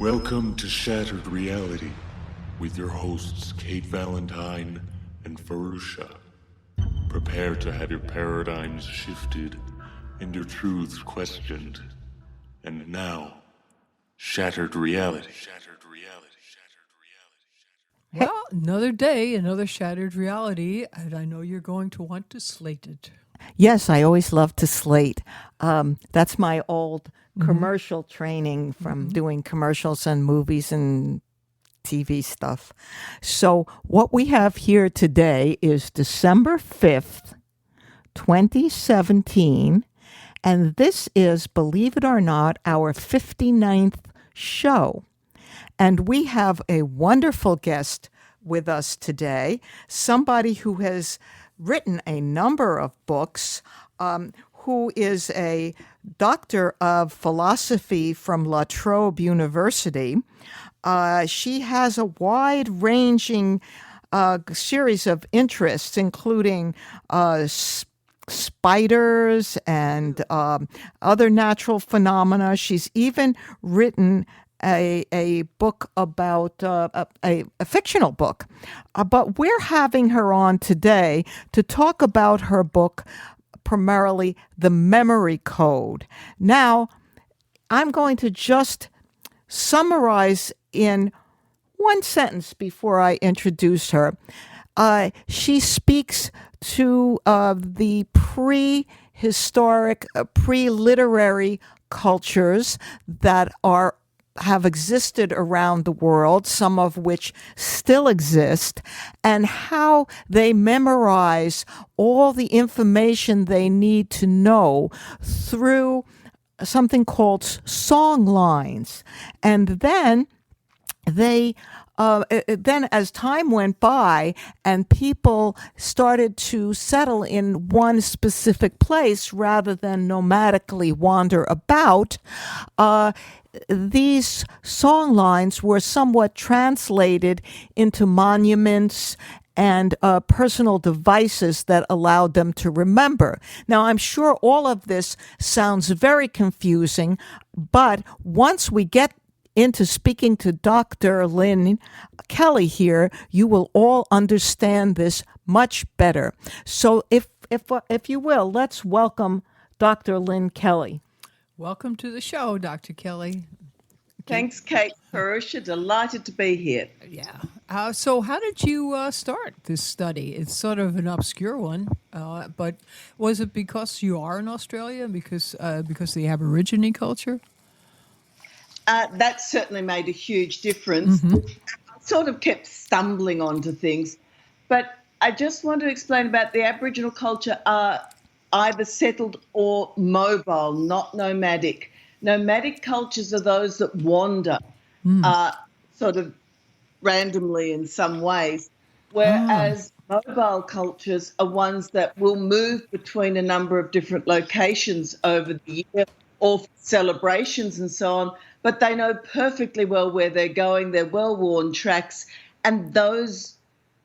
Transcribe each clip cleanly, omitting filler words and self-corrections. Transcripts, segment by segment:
Welcome to Shattered Reality with your hosts Kate Valentine and Fahrusha. Prepare to have your paradigms shifted and your truths questioned. And now, Shattered Reality. Well, another day, another shattered reality, and I know you're going to want to slate it. Yes, I always love to slate. That's my old commercial training from doing commercials and movies and TV stuff. So, what we have here today is December 5th, 2017, and this is, believe it or not, our 59th show. And we have a wonderful guest with us today, somebody who has written a number of books, who is a doctor of philosophy from La Trobe University. She has a wide-ranging series of interests, including spiders and other natural phenomena. She's even written a book about a fictional book. But we're having her on today to talk about her book, primarily The Memory Code. Now, I'm going to just summarize in one sentence before I introduce her. She speaks to the prehistoric, pre-literary cultures that have existed around the world, some of which still exist, and how they memorize all the information they need to know through something called songlines. And then then as time went by and people started to settle in one specific place rather than nomadically wander about, these songlines were somewhat translated into monuments and personal devices that allowed them to remember. Now, I'm sure all of this sounds very confusing, but once we get into speaking to Dr. Lynne Kelly here, you will all understand this much better. So if you will, let's welcome Dr. Lynne Kelly. Welcome to the show, Dr. Kelly. Thanks, Kate. Fahrusha, delighted to be here. Yeah. So how did you start this study? It's sort of an obscure one, but was it because you are in Australia, because of the Aborigine culture? That certainly made a huge difference. I sort of kept stumbling onto things, but I just want to explain about the Aboriginal culture are either settled or mobile, not nomadic. Nomadic cultures are those that wander sort of randomly in some ways, whereas mobile cultures are ones that will move between a number of different locations over the year or celebrations and so on, but they know perfectly well where they're going. They're well-worn tracks, and those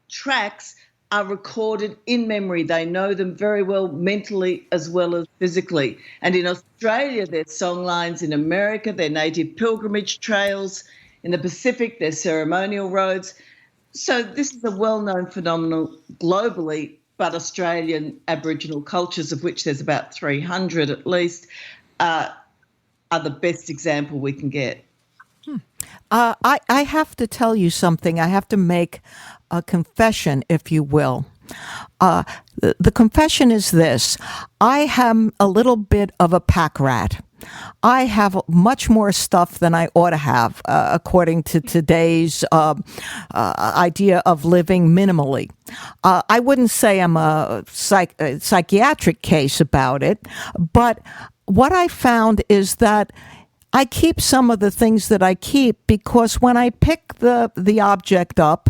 tracks are recorded in memory. They know them very well mentally as well as physically. And in Australia, there's songlines. In America, they're native pilgrimage trails. In the Pacific, they're ceremonial roads. So this is a well-known phenomenon globally, but Australian Aboriginal cultures, of which there's about 300 at least, are the best example we can get. I have to tell you something. I have to make a confession, if you will. The confession is this. I am a little bit of a pack rat. I have much more stuff than I ought to have, according to today's idea of living minimally. I wouldn't say I'm a psychiatric case about it, but what I found is that I keep some of the things that I keep because when I pick the object up,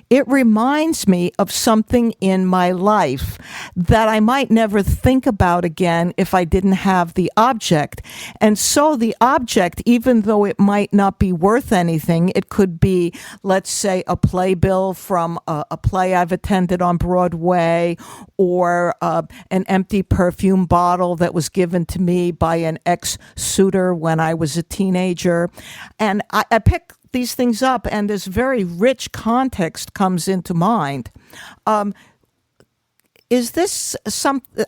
it reminds me of something in my life that I might never think about again if I didn't have the object. And so the object, even though it might not be worth anything, it could be, let's say, a playbill from a play I've attended on Broadway, or an empty perfume bottle that was given to me by an ex-suitor when I was a teenager. And I pick these things up, and this very rich context comes into mind. Is this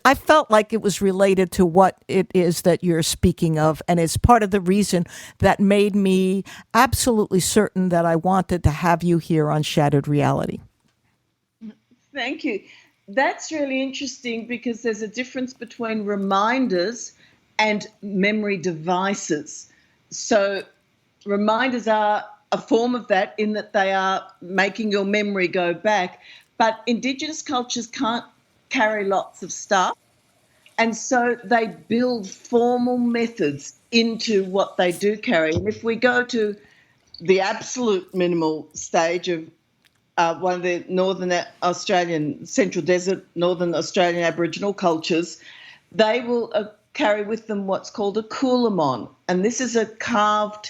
I felt like it was related to what it is that you're speaking of, and it's part of the reason that made me absolutely certain that I wanted to have you here on Shattered Reality. Thank you. That's really interesting, because there's a difference between reminders and memory devices. So reminders are a form of that, in that they are making your memory go back. But Indigenous cultures can't carry lots of stuff, and so they build formal methods into what they do carry. And if we go to the absolute minimal stage of one of the Northern Australian, Central Desert, Northern Australian Aboriginal cultures, they will carry with them what's called a coolamon. And this is a carved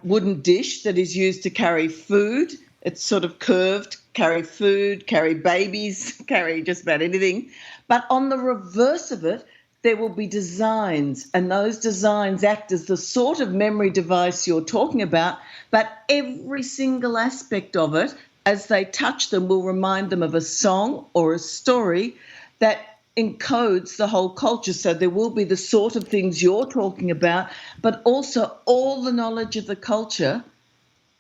wooden dish that is used to carry food. It's sort of curved, carry food, carry babies, carry just about anything. But on the reverse of it, there will be designs, and those designs act as the sort of memory device you're talking about, but every single aspect of it, as they touch them, will remind them of a song or a story that encodes the whole culture. So there will be the sort of things you're talking about, but also all the knowledge of the culture.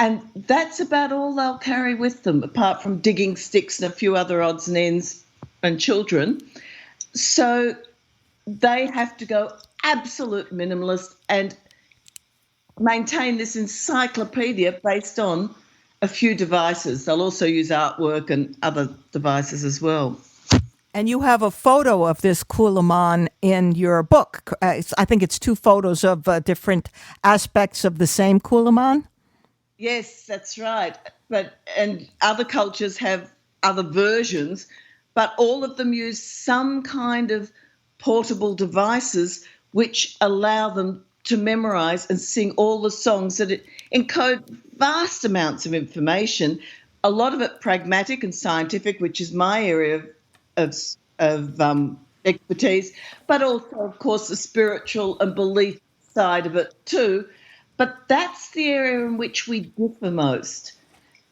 And that's about all they'll carry with them, apart from digging sticks and a few other odds and ends and children. So they have to go absolute minimalist and maintain this encyclopedia based on a few devices. They'll also use artwork and other devices as well. And you have a photo of this coolamon in your book. I think it's two photos of different aspects of the same coolamon. Yes, that's right. And other cultures have other versions, but all of them use some kind of portable devices which allow them to memorize and sing all the songs that encode vast amounts of information, a lot of it pragmatic and scientific, which is my area of expertise, but also, of course, the spiritual and belief side of it too. But that's the area in which we differ most.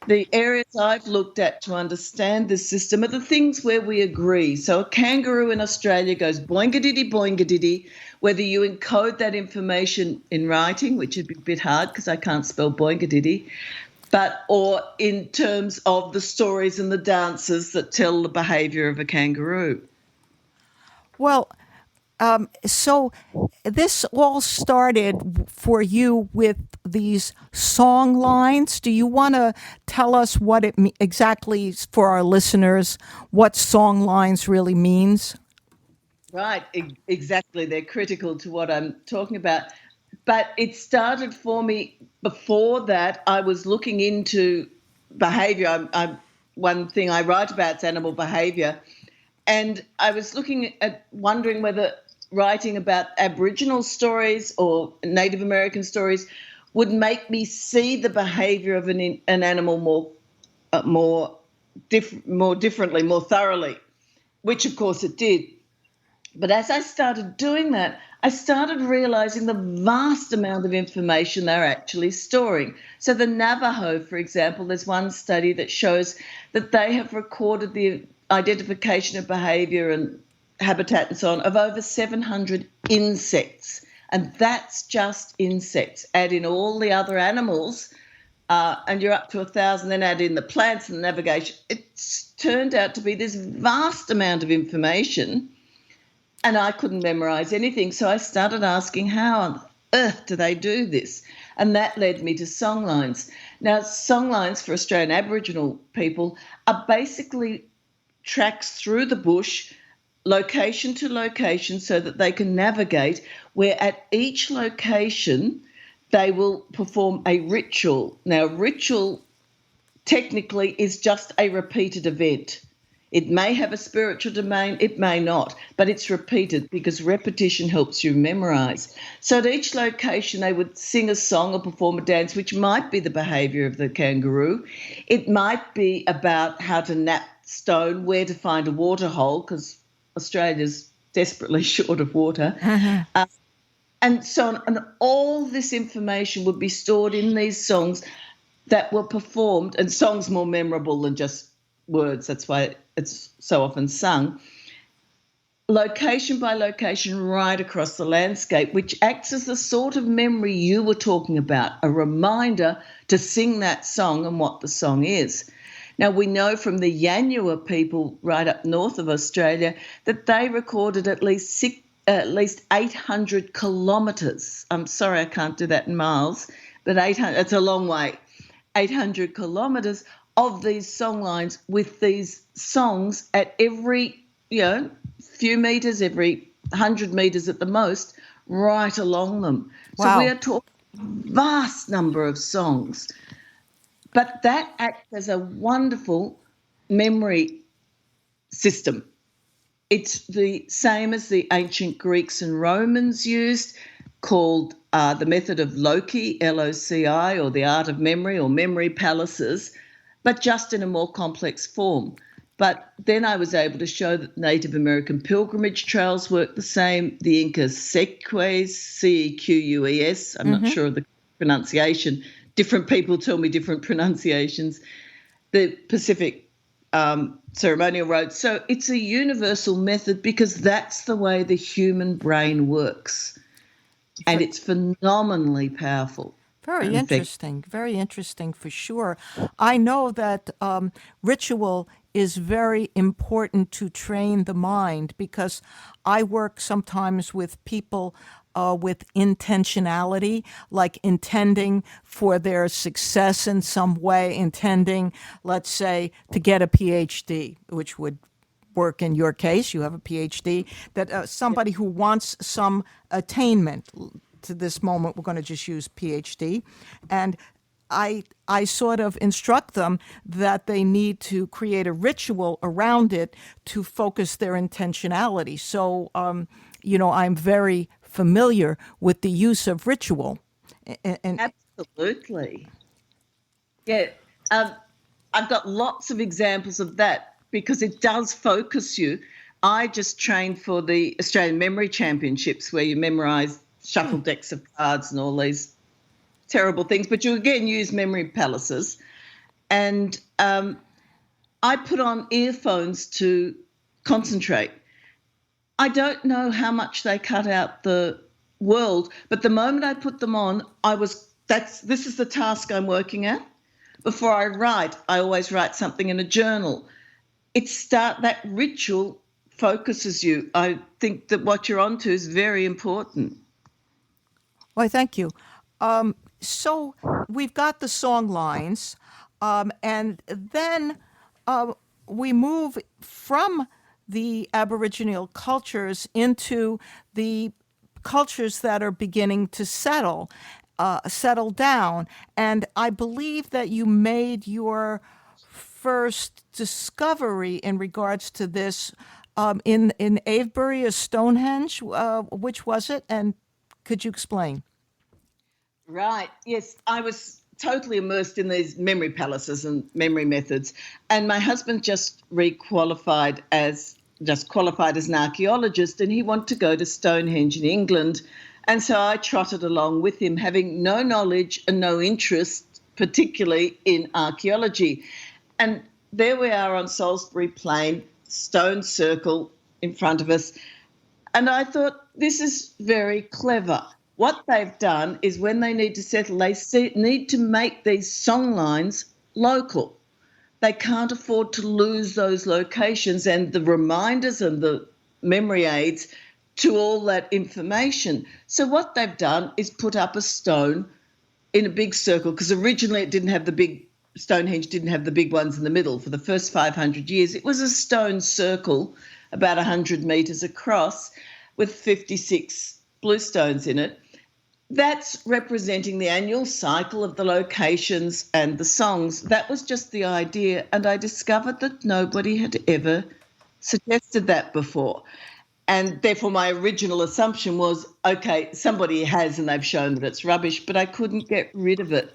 The areas I've looked at to understand this system are the things where we agree. So a kangaroo in Australia goes boinga-diddy, boinga-diddy, whether you encode that information in writing, which would be a bit hard because I can't spell boinga-diddy, or in terms of the stories and the dances that tell the behaviour of a kangaroo. Well, so this all started for you with these song lines. Do you want to tell us what it exactly, for our listeners, what song lines really means? Right, exactly. They're critical to what I'm talking about. But it started for me before that. I was looking into behaviour. One thing I write about is animal behaviour. And I was wondering whether writing about Aboriginal stories or Native American stories would make me see the behaviour of an animal more differently, more thoroughly, which of course it did. But as I started doing that, I started realising the vast amount of information they're actually storing. So the Navajo, for example, there's one study that shows that they have recorded the identification of behaviour and habitat and so on of over 700 insects, and that's just insects. Add in all the other animals and you're up to 1,000, then add in the plants and the navigation. It's turned out to be this vast amount of information, and I couldn't memorise anything. So I started asking, how on earth do they do this? And that led me to songlines. Now, songlines for Australian Aboriginal people are basically tracks through the bush, location to location, so that they can navigate, where at each location they will perform a ritual. Now, ritual technically is just a repeated event. It may have a spiritual domain, it may not, but it's repeated because repetition helps you memorize. So at each location, they would sing a song or perform a dance, which might be the behavior of the kangaroo. It might be about how to nap stone, where to find a water hole, because Australia's desperately short of water. And so on. And all this information would be stored in these songs that were performed, and songs more memorable than just words. That's why it's so often sung, location by location, right across the landscape, which acts as the sort of memory you were talking about, a reminder to sing that song and what the song is. Now, we know from the Yanyuwa people right up north of Australia that they recorded at least 800 kilometres. I'm sorry, I can't do that in miles, but 800, it's a long way. 800 kilometres of these songlines with these songs at every, few metres, every 100 metres at the most, right along them. Wow. So we are talking vast number of songs. But that acts as a wonderful memory system. It's the same as the ancient Greeks and Romans used, called the method of Loci, L-O-C-I, or the art of memory, or memory palaces, but just in a more complex form. But then I was able to show that Native American pilgrimage trails work the same. The Inca seques, C-E-Q-U-E-S, I'm not sure of the pronunciation. Different people tell me different pronunciations. The Pacific ceremonial roads. So it's a universal method because that's the way the human brain works. And it's phenomenally powerful. Very interesting for sure. I know that ritual is very important to train the mind because I work sometimes with people with intentionality, like intending for their success in some way, intending, let's say, to get a Ph.D., which would work in your case. You have a Ph.D., that somebody who wants some attainment. To this moment, we're going to just use Ph.D. And I sort of instruct them that they need to create a ritual around it to focus their intentionality. So, I'm very familiar with the use of ritual. Absolutely. Yeah. I've got lots of examples of that because it does focus you. I just trained for the Australian Memory Championships where you memorise shuffle decks of cards and all these terrible things, but you again use memory palaces. And I put on earphones to concentrate. I don't know how much they cut out the world, but the moment I put them on, this is the task I'm working at. Before I write, I always write something in a journal. That ritual focuses you. I think that what you're onto is very important. Why, thank you. So we've got the songlines, and then we move from the Aboriginal cultures into the cultures that are beginning to settle down. And I believe that you made your first discovery in regards to this in Avebury or Stonehenge. Which was it? And could you explain? Right. Yes, I was totally immersed in these memory palaces and memory methods. And my husband just qualified as an archaeologist, and he wanted to go to Stonehenge in England. And so I trotted along with him, having no knowledge and no interest, particularly in archaeology. And there we are on Salisbury Plain, stone circle in front of us. And I thought, this is very clever. What they've done is when they need to settle, they need to make these songlines local. They can't afford to lose those locations and the reminders and the memory aids to all that information. So what they've done is put up a stone in a big circle, because originally Stonehenge didn't have the big ones in the middle. For the first 500 years, it was a stone circle about 100 metres across with 56 blue stones in it. That's representing the annual cycle of the locations and the songs. That was just the idea, and I discovered that nobody had ever suggested that before. And therefore my original assumption was, okay, somebody has and they've shown that it's rubbish, but I couldn't get rid of it.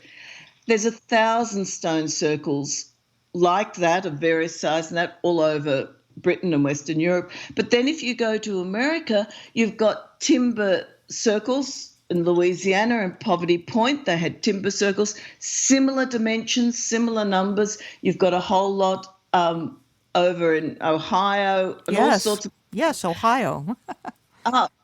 There's 1,000 stone circles like that of various sizes, and that all over Britain and Western Europe. But then if you go to America, you've got timber circles in Louisiana and Poverty Point. They had timber circles, similar dimensions, similar numbers. You've got a whole lot over in Ohio and all sorts of. Yes, Ohio.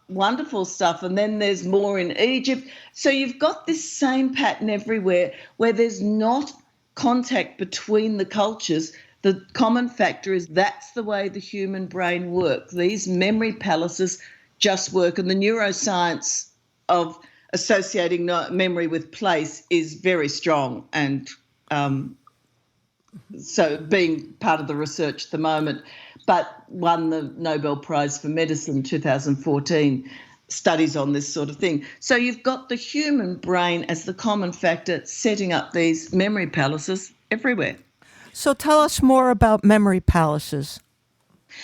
Wonderful stuff. And then there's more in Egypt. So you've got this same pattern everywhere where there's not contact between the cultures. The common factor is that's the way the human brain works. These memory palaces just work. And the neuroscience of associating memory with place is very strong. And so being part of the research at the moment, but won the Nobel Prize for Medicine 2014, studies on this sort of thing. So you've got the human brain as the common factor setting up these memory palaces everywhere. So tell us more about memory palaces.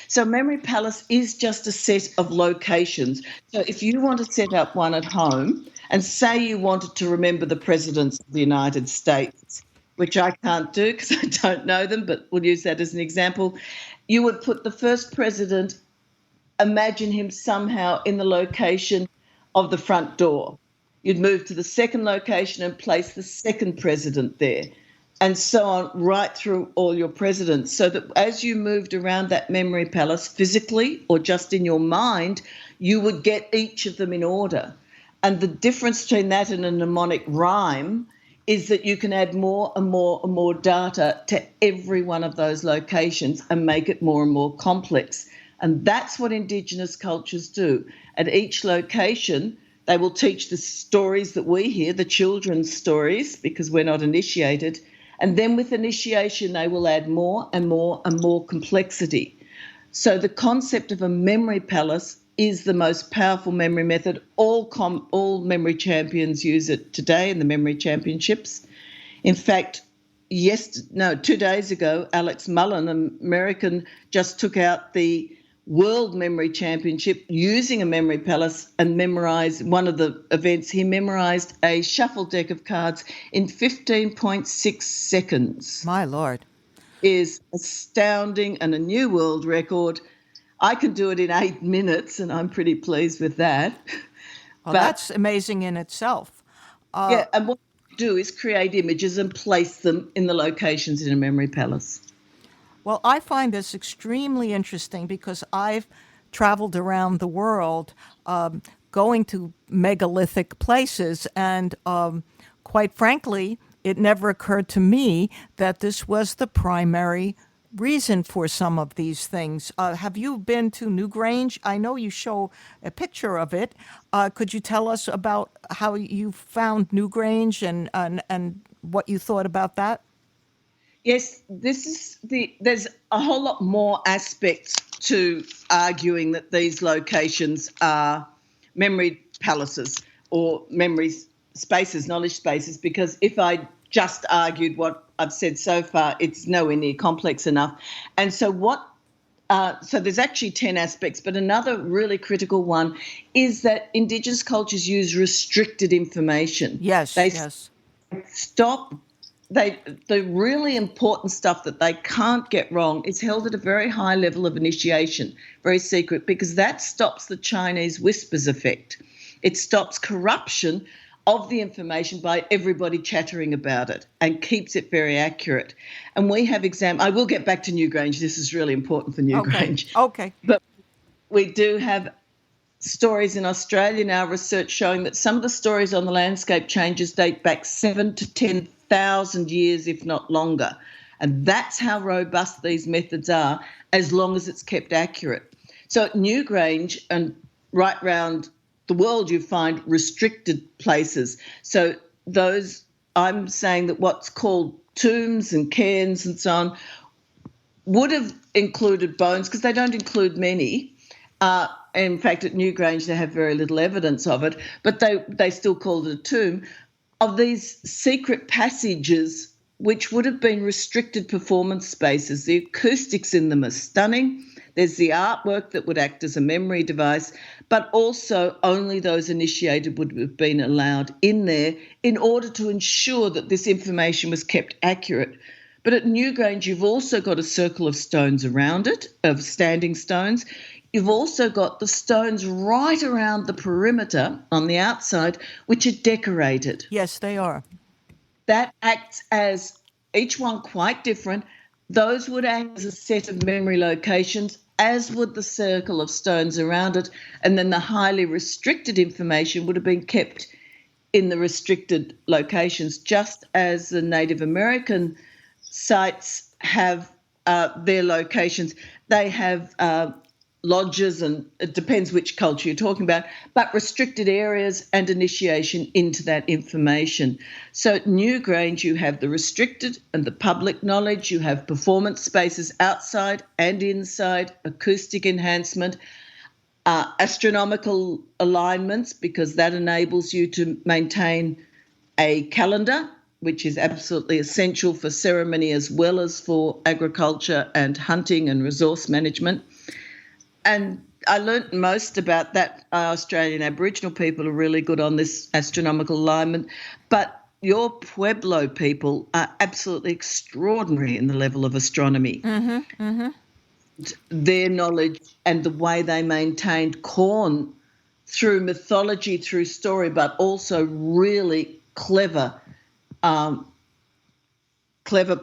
So memory palace is just a set of locations. So if you want to set up one at home and say you wanted to remember the presidents of the United States, which I can't do because I don't know them, but we'll use that as an example. You would put the first president, imagine him somehow in the location of the front door. You'd move to the second location and place the second president there, and so on, right through all your presidents, so that as you moved around that memory palace physically or just in your mind, you would get each of them in order. And the difference between that and a mnemonic rhyme is that you can add more and more and more data to every one of those locations and make it more and more complex. And that's what Indigenous cultures do. At each location, they will teach the stories that we hear, the children's stories, because we're not initiated. And then with initiation, they will add more and more and more complexity. So the concept of a memory palace is the most powerful memory method. All memory champions use it today in the memory championships. In fact, 2 days ago, Alex Mullen, an American, just took out the World Memory Championship using a memory palace and memorized one of the events. He memorized a shuffle deck of cards in 15.6 seconds. My Lord. Is astounding and a new world record. I can do it in 8 minutes, and I'm pretty pleased with that. Well, that's amazing in itself. And what we do is create images and place them in the locations in a memory palace. Well, I find this extremely interesting because I've traveled around the world going to megalithic places, and quite frankly, it never occurred to me that this was the primary reason for some of these things. Have you been to Newgrange? I know you show a picture of it. Could you tell us about how you found Newgrange and what you thought about that? Yes, there's a whole lot more aspects to arguing that these locations are memory palaces or memory spaces, knowledge spaces, because if I just argued what I've said so far, it's nowhere near complex enough. And so so there's actually 10 aspects, but another really critical one is that Indigenous cultures use restricted information. Yes, The really important stuff that they can't get wrong is held at a very high level of initiation, very secret, because that stops the Chinese whispers effect. It stops corruption of the information by everybody chattering about it and keeps it very accurate. And we have I will get back to Newgrange. This is really important for Newgrange. Okay. But we do have stories in Australia in our research showing that some of the stories on the landscape changes date back 7,000 to 10,000 years, if not longer. And that's how robust these methods are, as long as it's kept accurate. So at Newgrange and right round the world, you find restricted places. So I'm saying that what's called tombs and cairns and so on would have included bones, because they don't include many, in fact, at Newgrange they have very little evidence of it, but they still called it a tomb, of these secret passages which would have been restricted performance spaces. The acoustics in them are stunning. There's the artwork that would act as a memory device, but also only those initiated would have been allowed in there in order to ensure that this information was kept accurate. But at Newgrange, you've also got a circle of stones around it, of standing stones. You've also got the stones right around the perimeter on the outside, which are decorated. Yes, they are. That acts as, each one quite different. Those would act as a set of memory locations, as would the circle of stones around it. And then the highly restricted information would have been kept in the restricted locations, just as the Native American sites have their locations. They have lodges, and it depends which culture you're talking about, but restricted areas and initiation into that information. So at Newgrange, you have the restricted and the public knowledge. You have performance spaces outside and inside, acoustic enhancement, astronomical alignments, because that enables you to maintain a calendar, which is absolutely essential for ceremony as well as for agriculture and hunting and resource management. And I learnt most about that. Australian Aboriginal people are really good on this astronomical alignment, but your Pueblo people are absolutely extraordinary in the level of astronomy. Mm-hmm, mm-hmm. Their knowledge and the way they maintained corn through mythology, through story, but also really clever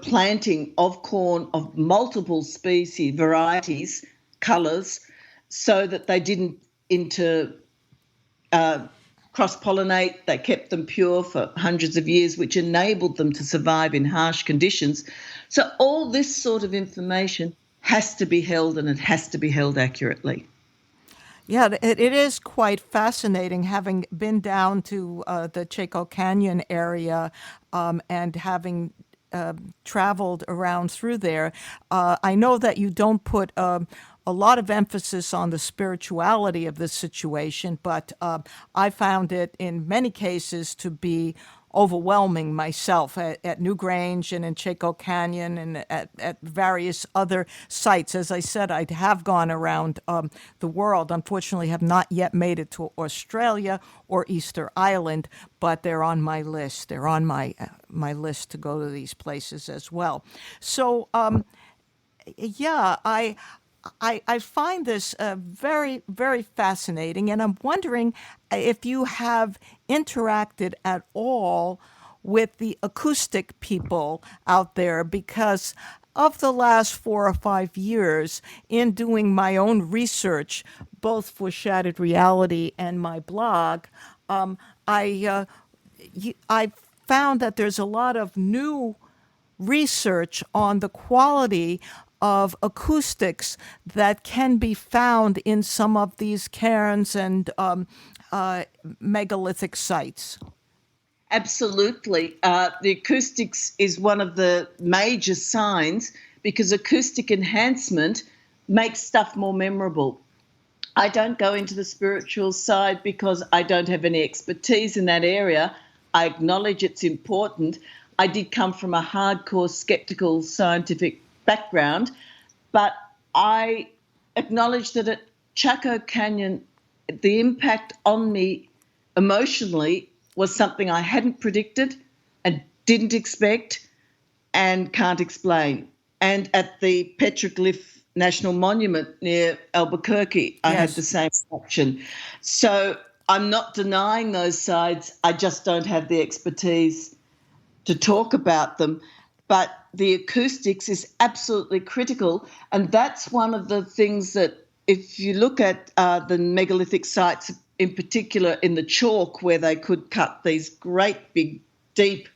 planting of corn of multiple species, varieties, colours, so that they didn't cross-pollinate. They kept them pure for hundreds of years, which enabled them to survive in harsh conditions. So all this sort of information has to be held, and it has to be held accurately. Yeah, it is quite fascinating, having been down to the Chaco Canyon area and having traveled around through there. I know that you don't put a lot of emphasis on the spirituality of this situation, but I found it in many cases to be overwhelming myself at Newgrange and in Chaco Canyon and at various other sites. As I said, I have gone around the world. Unfortunately, have not yet made it to Australia or Easter Island, but they're on my list. They're on my list to go to these places as well. So, yeah, I find this very, very fascinating, and I'm wondering if you have interacted at all with the acoustic people out there, because of the last 4 or 5 years in doing my own research, both for Shattered Reality and my blog, I found that there's a lot of new research on the quality of acoustics that can be found in some of these cairns and megalithic sites. Absolutely. The acoustics is one of the major signs, because acoustic enhancement makes stuff more memorable. I don't go into the spiritual side because I don't have any expertise in that area. I acknowledge it's important. I did come from a hardcore skeptical scientific background, but I acknowledge that at Chaco Canyon, the impact on me emotionally was something I hadn't predicted and didn't expect and can't explain. And at the Petroglyph National Monument near Albuquerque, I had the same reaction. So I'm not denying those sides. I just don't have the expertise to talk about them. But the acoustics is absolutely critical, and that's one of the things that, if you look at the megalithic sites, in particular in the chalk, where they could cut these great big deep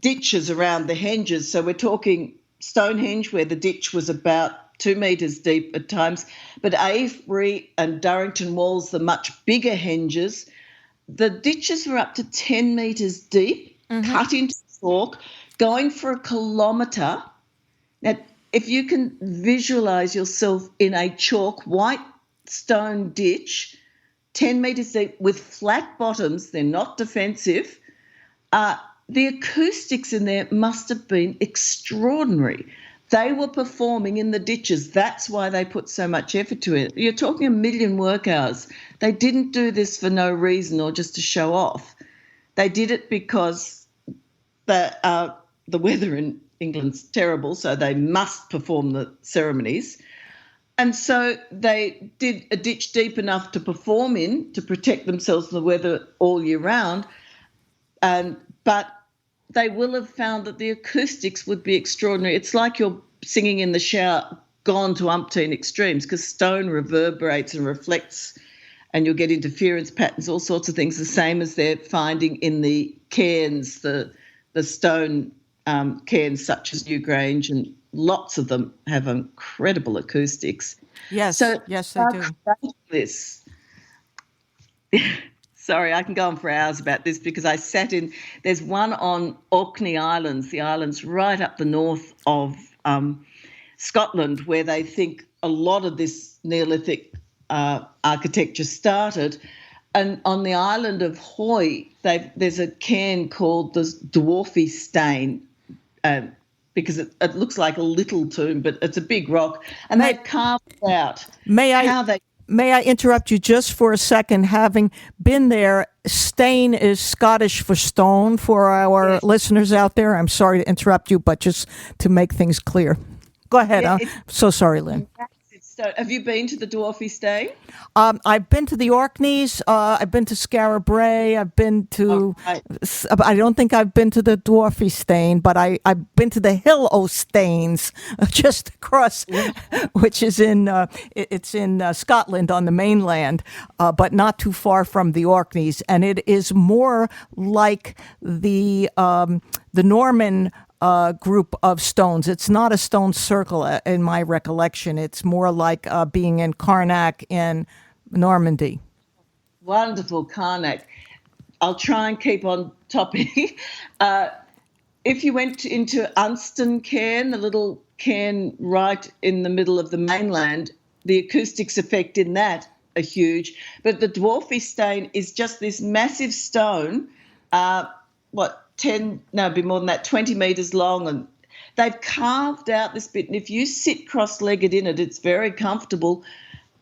ditches around the henges. So we're talking Stonehenge, where the ditch was about 2 metres deep at times, but Avebury and Durrington Walls, the much bigger henges, the ditches were up to 10 metres deep, cut into chalk, going for a kilometre. Now, if you can visualize yourself in a chalk white stone ditch, 10 metres deep with flat bottoms, they're not defensive, the acoustics in there must have been extraordinary. They were performing in the ditches. That's why they put so much effort to it. You're talking 1 million work hours. They didn't do this for no reason or just to show off. They did it because the weather in England's terrible, so they must perform the ceremonies. And so they did a ditch deep enough to perform in, to protect themselves from the weather all year round. But they will have found that the acoustics would be extraordinary. It's like you're singing in the shower, gone to umpteen extremes, because stone reverberates and reflects, and you'll get interference patterns, all sorts of things, the same as they're finding in the cairns, the stone cairns such as Newgrange, and lots of them have incredible acoustics. Yes, yes, they do. This. Sorry, I can go on for hours about this because I sat in. There's one on Orkney Islands, the islands right up the north of Scotland, where they think a lot of this Neolithic architecture started. And on the island of Hoy, there's a cairn called the Dwarfy Stain, because it looks like a little tomb, but it's a big rock, and they've carved out May I interrupt you just for a second? Having been there, stain is Scottish for stone for our listeners out there. I'm sorry to interrupt you, but just to make things clear. Go ahead. I'm so sorry, Lynne. Have you been to the Dwarfy Stain? I've been to the Orkneys. I've been to Skara Brae. I've been to. I don't think I've been to the Dwarfy Stain, but I've been to the Hill o' Stains, just across, which is in Scotland on the mainland, but not too far from the Orkneys, and it is more like the Norman group of stones. It's not a stone circle in my recollection. It's more like being in Carnac in Normandy. Wonderful, Carnac. I'll try and keep on topic. If you went into Unston Cairn, the little cairn right in the middle of the mainland, the acoustics effect in that are huge. But the Dwarfy Stain is just this massive stone, 20 metres long, and they've carved out this bit, and if you sit cross-legged in it, it's very comfortable,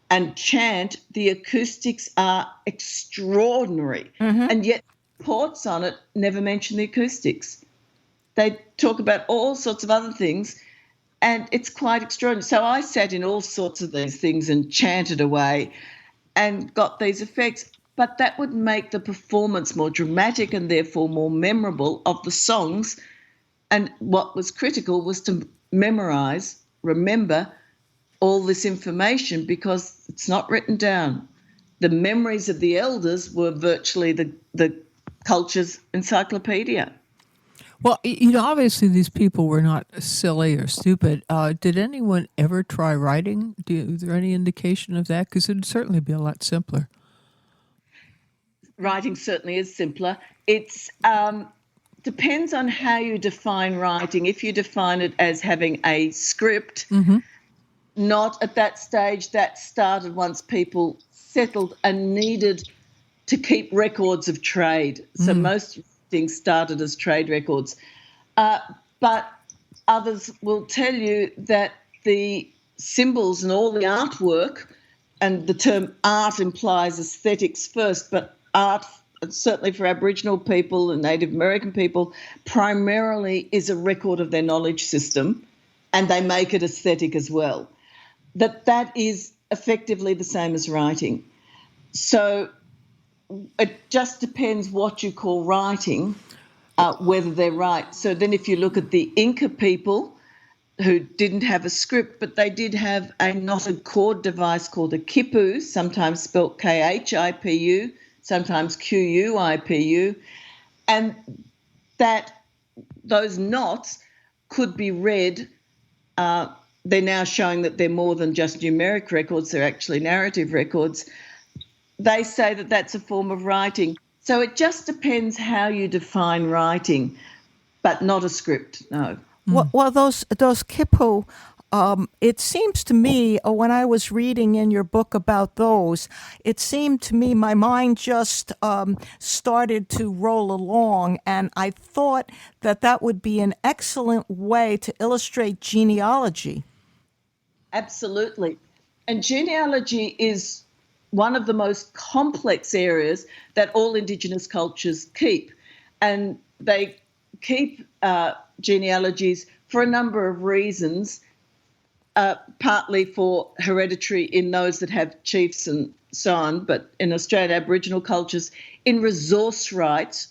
and chant, the acoustics are extraordinary. And yet reports on it never mention the acoustics. They talk about all sorts of other things, and it's quite extraordinary. So I sat in all sorts of these things and chanted away and got these effects. But that would make the performance more dramatic and therefore more memorable of the songs. And what was critical was to remember all this information, because it's not written down. The memories of the elders were virtually the culture's encyclopedia. Well, obviously these people were not silly or stupid. Did anyone ever try writing? Is there any indication of that? Because it would certainly be a lot simpler. Writing certainly is simpler. It's depends on how you define writing. If you define it as having a script, not at that stage. That started once people settled and needed to keep records of trade. So most things started as trade records. But others will tell you that the symbols and all the artwork, and the term art implies aesthetics first, but art, certainly for Aboriginal people and Native American people, primarily is a record of their knowledge system, and they make it aesthetic as well. That is effectively the same as writing. So it just depends what you call writing, whether they're right. So then if you look at the Inca people who didn't have a script, but they did have a knotted cord device called a kipu, sometimes spelt Khipu, sometimes Quipu, and those knots could be read. They're now showing that they're more than just numeric records, they're actually narrative records. They say that that's a form of writing. So it just depends how you define writing, but not a script, no. Well, those kipu it seems to me, when I was reading in your book about those, it seemed to me my mind just started to roll along, and I thought that would be an excellent way to illustrate genealogy. Absolutely. And genealogy is one of the most complex areas that all Indigenous cultures keep. And they keep genealogies for a number of reasons, partly for hereditary in those that have chiefs and so on, but in Australian Aboriginal cultures, in resource rights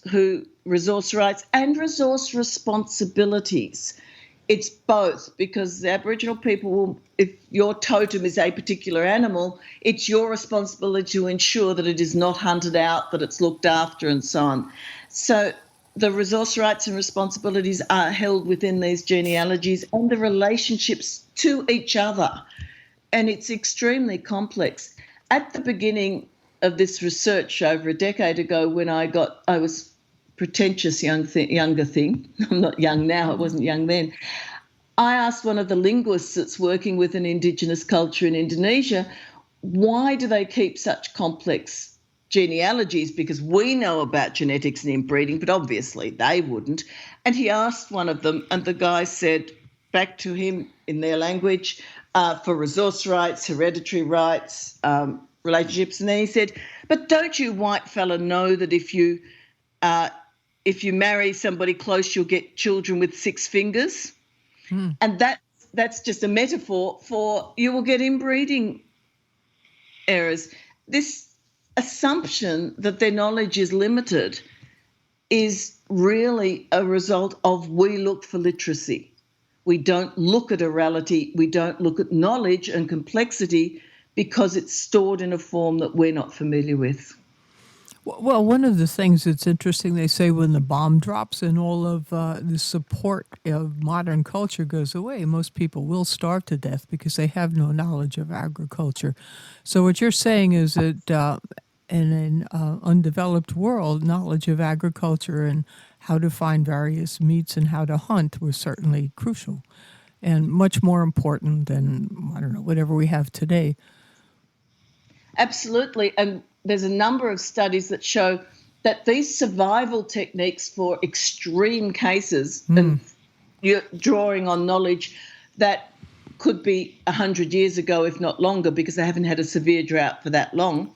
and resource responsibilities. It's both, because the Aboriginal people will, if your totem is a particular animal, it's your responsibility to ensure that it is not hunted out, that it's looked after and so on. So the resource rights and responsibilities are held within these genealogies and the relationships to each other. And it's extremely complex. At the beginning of this research over a decade ago, when I was pretentious younger thing. I'm not young now, I wasn't young then. I asked one of the linguists that's working with an Indigenous culture in Indonesia, why do they keep such complex genealogies? Because we know about genetics and inbreeding, but obviously they wouldn't. And he asked one of them, and the guy said back to him in their language, for resource rights, hereditary rights, relationships. And then he said, but don't you white fella know that if you marry somebody close, you'll get children with 6 fingers? And that's just a metaphor for you will get inbreeding errors. This assumption that their knowledge is limited is really a result of we look for literacy. We don't look at orality. We don't look at knowledge and complexity because it's stored in a form that we're not familiar with. Well, one of the things that's interesting, they say when the bomb drops and all of the support of modern culture goes away, most people will starve to death because they have no knowledge of agriculture. So what you're saying is that in an undeveloped world, knowledge of agriculture and how to find various meats and how to hunt was certainly crucial and much more important than, I don't know, whatever we have today. Absolutely. And there's a number of studies that show that these survival techniques for extreme cases, and you're drawing on knowledge that could be 100 years ago, if not longer, because they haven't had a severe drought for that long,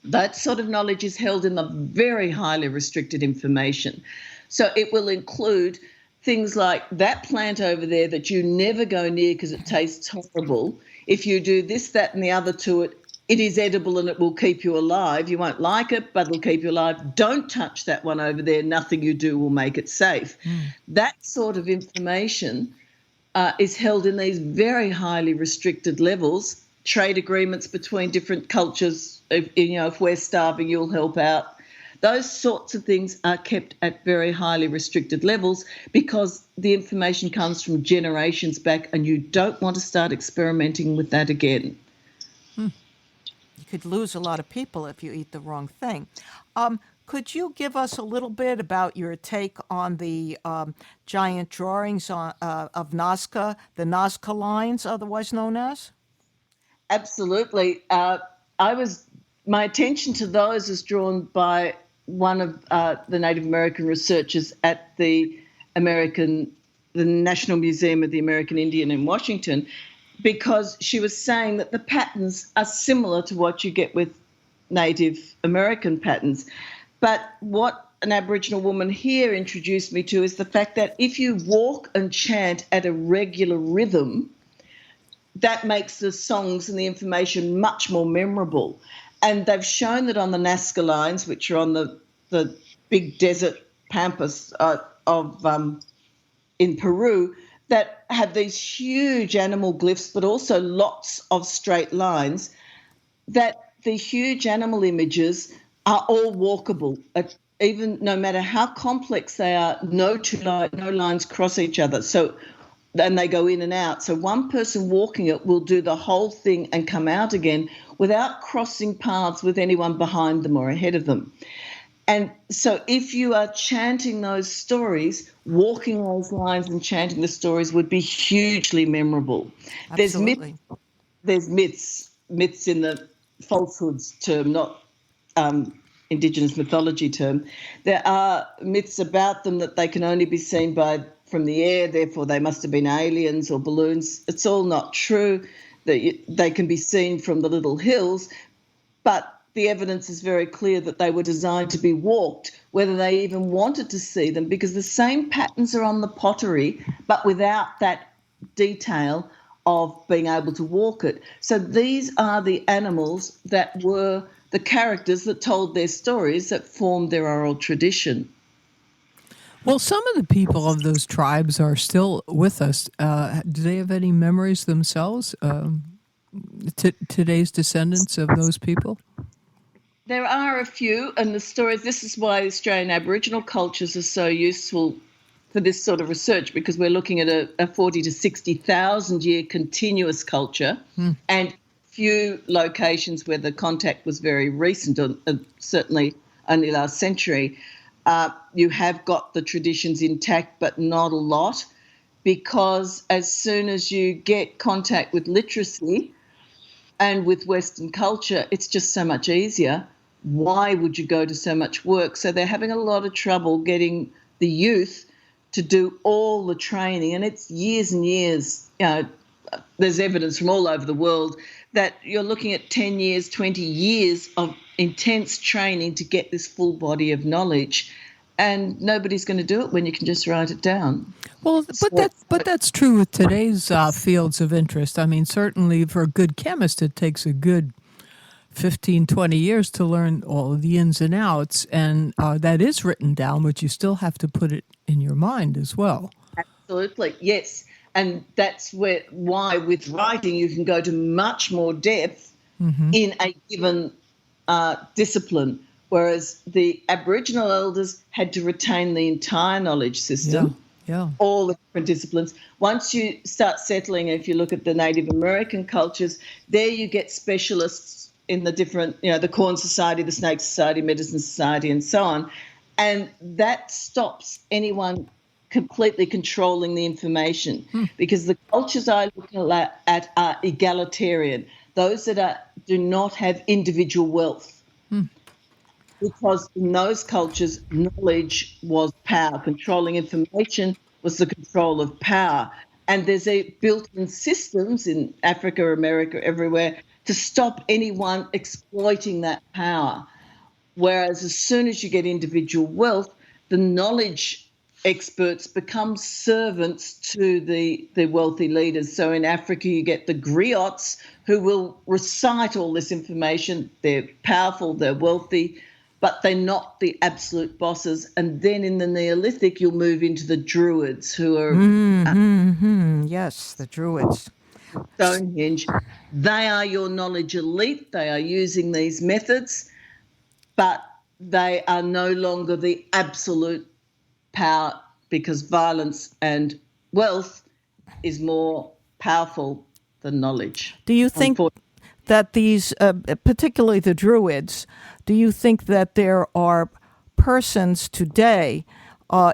that sort of knowledge is held in the very highly restricted information. So it will include things like that plant over there that you never go near because it tastes horrible. If you do this, that, and the other to it, it is edible and it will keep you alive. You won't like it, but it'll keep you alive. Don't touch that one over there. Nothing you do will make it safe. That sort of information is held in these very highly restricted levels. Trade agreements between different cultures. If we're starving, you'll help out. Those sorts of things are kept at very highly restricted levels because the information comes from generations back and you don't want to start experimenting with that again. You could lose a lot of people if you eat the wrong thing. Could you give us a little bit about your take on the giant drawings of Nasca, the Nasca lines, otherwise known as? Absolutely. My attention to those is drawn by one of the Native American researchers at the National Museum of the American Indian in Washington, because she was saying that the patterns are similar to what you get with Native American patterns. But what an Aboriginal woman here introduced me to is the fact that if you walk and chant at a regular rhythm, that makes the songs and the information much more memorable. And they've shown that on the Nasca lines, which are on the big desert pampas in Peru, that have these huge animal glyphs, but also lots of straight lines, that the huge animal images are all walkable. Even no matter how complex they are, no lines cross each other. So then they go in and out. So one person walking it will do the whole thing and come out again without crossing paths with anyone behind them or ahead of them. And so if you are chanting those stories, walking those lines and chanting the stories would be hugely memorable. Absolutely. There's myths in the falsehoods term, not Indigenous mythology term. There are myths about them that they can only be seen from the air, therefore they must have been aliens or balloons. It's all not true. They can be seen from the little hills, but the evidence is very clear that they were designed to be walked, whether they even wanted to see them, because the same patterns are on the pottery, but without that detail of being able to walk it. So these are the animals that were the characters that told their stories that formed their oral tradition. Well, some of the people of those tribes are still with us. Do they have any memories themselves? Today's descendants of those people? There are a few, and the stories, this is why Australian Aboriginal cultures are so useful for this sort of research, because we're looking at a 40 to 60,000 year continuous culture and few locations where the contact was very recent, certainly only last century. You have got the traditions intact, but not a lot, because as soon as you get contact with literacy and with Western culture, it's just so much easier. Why would you go to so much work? So they're having a lot of trouble getting the youth to do all the training, and it's years and years. There's evidence from all over the world that you're looking at 10 years, 20 years of intense training to get this full body of knowledge, and nobody's going to do it when you can just write it down. Well, but that's true with today's fields of interest. I mean, certainly for a good chemist, it takes a good 15, 20 years to learn all of the ins and outs, and that is written down, but you still have to put it in your mind as well. Absolutely, yes. And that's why with writing you can go to much more depth in a given discipline, whereas the Aboriginal elders had to retain the entire knowledge system, all the different disciplines. Once you start settling, if you look at the Native American cultures, there you get specialists in the different, the Corn Society, the Snake Society, Medicine Society, and so on. And that stops anyone completely controlling the information because the cultures I look at are egalitarian, those that do not have individual wealth. Because in those cultures, knowledge was power. Controlling information was the control of power. And there's built-in systems in Africa, America, everywhere, to stop anyone exploiting that power. Whereas as soon as you get individual wealth, the knowledge experts become servants to the wealthy leaders. So in Africa, you get the griots who will recite all this information. They're powerful, they're wealthy, but they're not the absolute bosses. And then in the Neolithic, you'll move into the Druids, who are... Yes, the Druids. Stonehenge. They are your knowledge elite. They are using these methods, but they are no longer the absolute power because violence and wealth is more powerful than knowledge. Do you think that these, particularly the Druids, do you think that there are persons today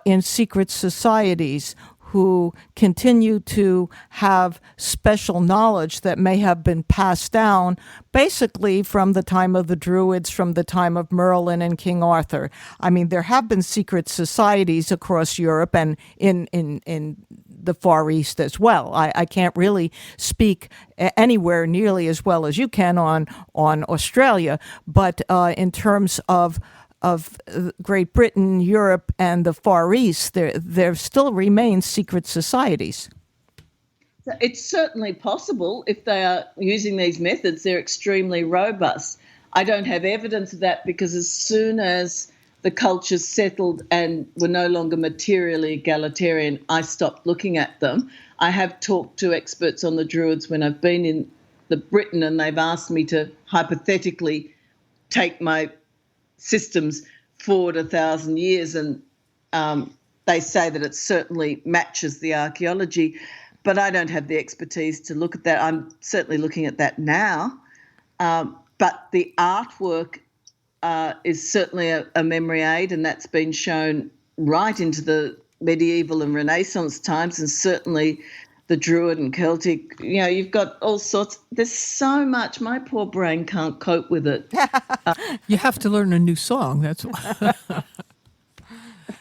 in secret societies who continue to have special knowledge that may have been passed down basically from the time of the Druids, from the time of Merlin and King Arthur? I mean, there have been secret societies across Europe and in the Far East as well. I can't really speak anywhere nearly as well as you can on Australia, but in terms of Great Britain, Europe, and the Far East, there still remain secret societies. It's certainly possible. If they are using these methods, they're extremely robust. I don't have evidence of that because as soon as the cultures settled and were no longer materially egalitarian, I stopped looking at them. I have talked to experts on the Druids when I've been in Britain, and they've asked me to hypothetically take my systems forward 1,000 years, and they say that it certainly matches the archaeology, but I don't have the expertise to look at that. I'm certainly looking at that now, but the artwork is certainly a memory aid, and that's been shown right into the medieval and Renaissance times, and certainly the Druid and Celtic. You've got all sorts. There's so much. My poor brain can't cope with it. You have to learn a new song. That's why.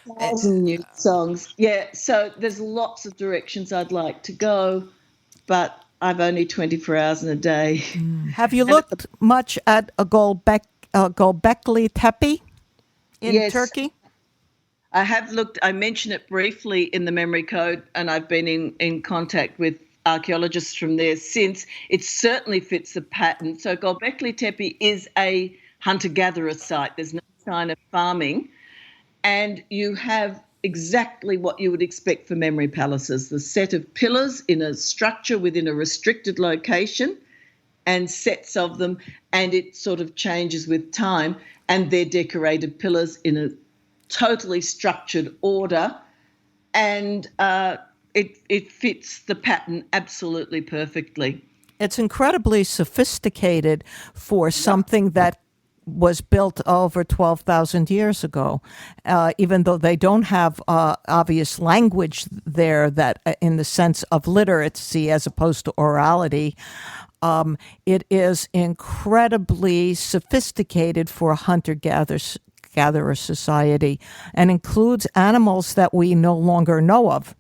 1,000 new songs. Yeah, so there's lots of directions I'd like to go, but I've only 24 hours in a day. Have you looked much at a Göbekli Tepe in Turkey? I have looked. I mentioned it briefly in the memory code, and I've been in contact with archaeologists from there since. It certainly fits the pattern. So Göbekli Tepe is a hunter-gatherer site. There's no sign of farming, and you have exactly what you would expect for memory palaces: the set of pillars in a structure within a restricted location, and sets of them, and it sort of changes with time, and they're decorated pillars in a totally structured order, and it fits the pattern absolutely perfectly. It's incredibly sophisticated for something that was built over 12,000 years ago, even though they don't have obvious language there that in the sense of literacy as opposed to orality. It is incredibly sophisticated for a hunter-gatherer society and includes animals that we no longer know of.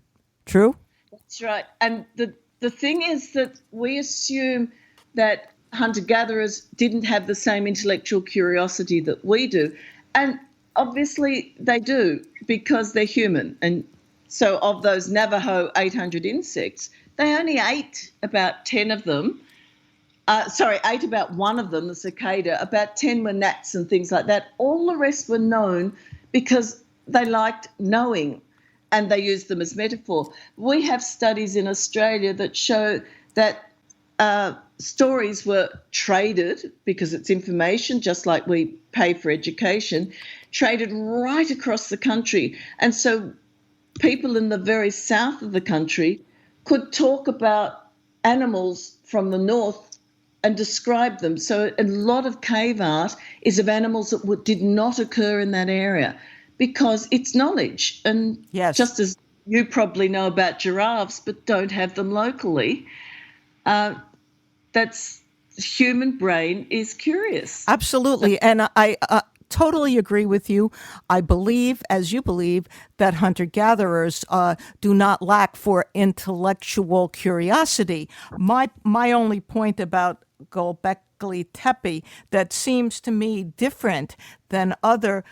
True? That's right. And the thing is that we assume that hunter-gatherers didn't have the same intellectual curiosity that we do. And obviously they do, because they're human. And so of those Navajo 800 insects, they only ate about 10 of them. Ate about one of them, the cicada. About 10 were gnats and things like that. All the rest were known because they liked knowing, and they used them as metaphor. We have studies in Australia that show that stories were traded, because it's information, just like we pay for education, traded right across the country. And so people in the very south of the country could talk about animals from the north and describe them. So a lot of cave art is of animals that did not occur in that area, because it's knowledge. And just as you probably know about giraffes but don't have them locally, that's human brain is curious. Absolutely. And I totally agree with you. I believe, as you believe, that hunter-gatherers do not lack for intellectual curiosity. My only point about Göbekli Tepe that seems to me different than other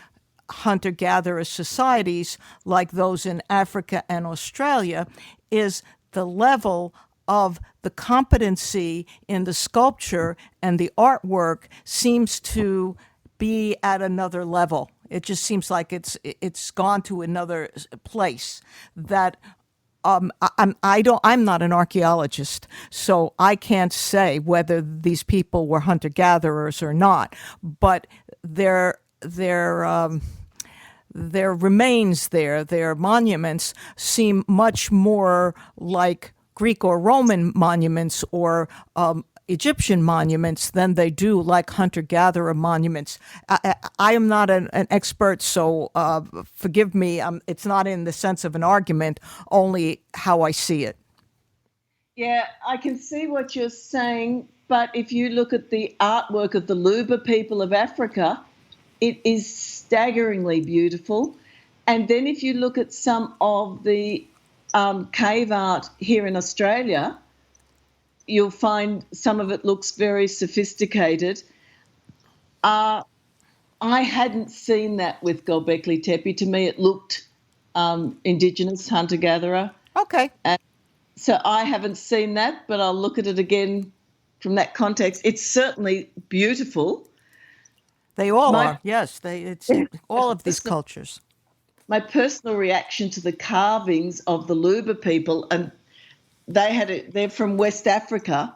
hunter-gatherer societies like those in Africa and Australia is the level of the competency in the sculpture and the artwork seems to be at another level. It just seems like it's gone to another place that I'm not an archaeologist, so I can't say whether these people were hunter-gatherers or not, but their remains there, their monuments seem much more like Greek or Roman monuments or Egyptian monuments than they do like hunter-gatherer monuments. I am not an expert, so forgive me. It's not in the sense of an argument, only how I see it. Yeah, I can see what you're saying, but if you look at the artwork of the Luba people of Africa, it is staggeringly beautiful. And then if you look at some of the cave art here in Australia, you'll find some of it looks very sophisticated. I hadn't seen that with Göbekli Tepe. To me, it looked Indigenous hunter-gatherer. Okay. And so I haven't seen that, but I'll look at it again from that context. It's certainly beautiful. They all are, yes. It's all of these cultures. My personal reaction to the carvings of the Luba people, and they're from West Africa,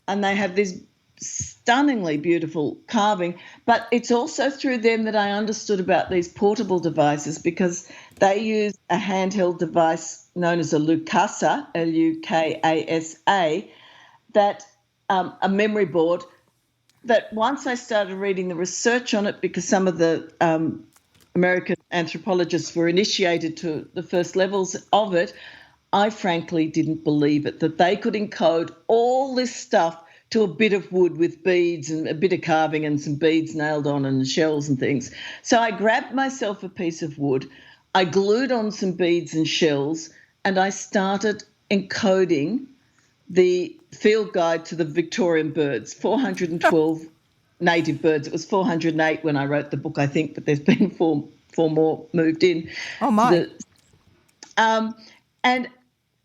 and they have this stunningly beautiful carving. But it's also through them that I understood about these portable devices, because they use a handheld device known as a lukasa, Lukasa, that a memory board that once I started reading the research on it, because some of the American anthropologists were initiated to the first levels of it, I frankly didn't believe it, that they could encode all this stuff to a bit of wood with beads and a bit of carving and some beads nailed on and shells and things. So I grabbed myself a piece of wood, I glued on some beads and shells, and I started encoding the field guide to the Victorian birds, 412 native birds. It was 408 when I wrote the book, I think, but there's been four more moved in. Oh, my. And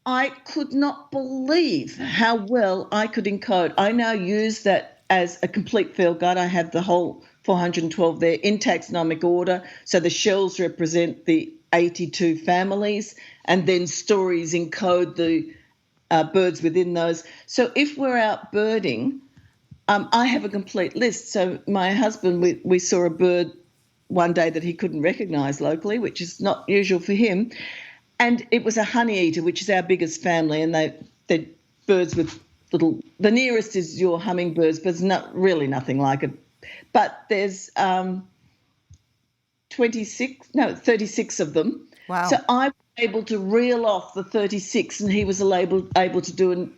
I could not believe how well I could encode. I now use that as a complete field guide. I have the whole 412 there in taxonomic order. So the shells represent the 82 families, and then stories encode the birds within those. So if we're out birding, I have a complete list. So my husband, we saw a bird one day that he couldn't recognise locally, which is not usual for him. And it was a honeyeater, which is our biggest family, and they're birds with little. The nearest is your hummingbirds, but it's not really nothing like it. But there's 36 of them. Wow! So I was able to reel off the 36, and he was able to do an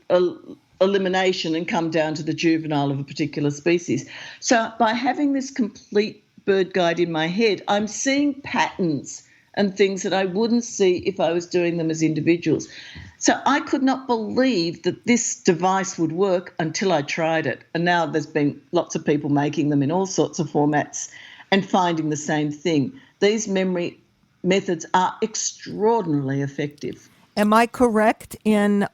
elimination and come down to the juvenile of a particular species. So by having this complete bird guide in my head, I'm seeing patterns and things that I wouldn't see if I was doing them as individuals. So I could not believe that this device would work until I tried it. And now there's been lots of people making them in all sorts of formats and finding the same thing. These memory methods are extraordinarily effective. Am I correct in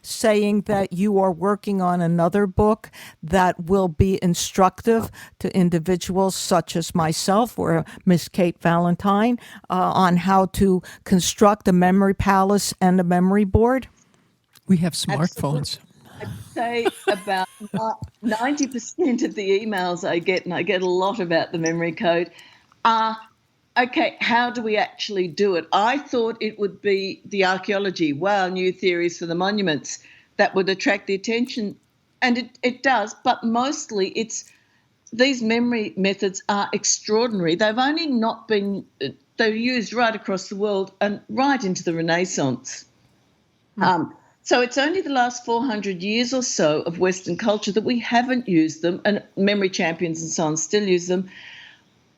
saying that you are working on another book that will be instructive to individuals such as myself or Miss Kate Valentine on how to construct a memory palace and a memory board? We have smartphones. I'd say about 90% of the emails I get, and I get a lot about the memory code, are okay, how do we actually do it? I thought it would be the archaeology, wow, new theories for the monuments, that would attract the attention. And it does, but mostly these memory methods are extraordinary. They've only not been, they're used right across the world and right into the Renaissance. So it's only the last 400 years or so of Western culture that we haven't used them, and memory champions and so on still use them.